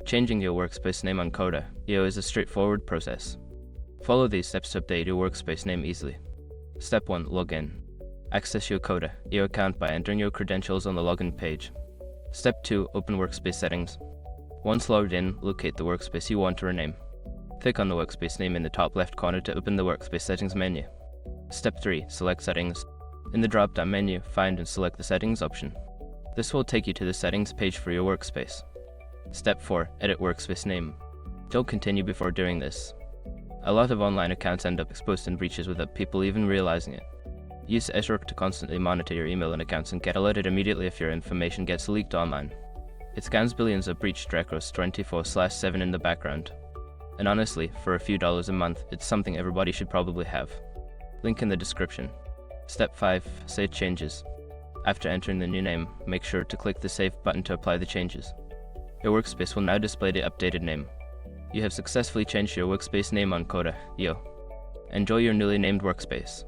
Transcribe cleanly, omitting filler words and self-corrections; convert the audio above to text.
Changing your workspace name on Coda.io is a straightforward process. Follow these steps to update your workspace name easily. Step 1. Login. Access your Coda.io account by entering your credentials on the login page. Step 2. Open Workspace Settings. Once logged in, locate the workspace you want to rename. Click on the workspace name in the top left corner to open the Workspace Settings menu. Step 3. Select Settings. In the drop-down menu, find and select the Settings option. This will take you to the Settings page for your workspace. Step 4. Edit Workspace Name. Don't continue before doing this. A lot of online accounts end up exposed in breaches without people even realizing it. Use Azure to constantly monitor your email and accounts and get alerted immediately if your information gets leaked online. It scans billions of breached records 24/7 in the background. And honestly, for a few dollars a month, it's something everybody should probably have. Link in the description. Step 5. Save changes. After entering the new name, make sure to click the Save button to apply the changes. Your workspace will now display the updated name. You have successfully changed your workspace name on Coda.io. Enjoy your newly named workspace.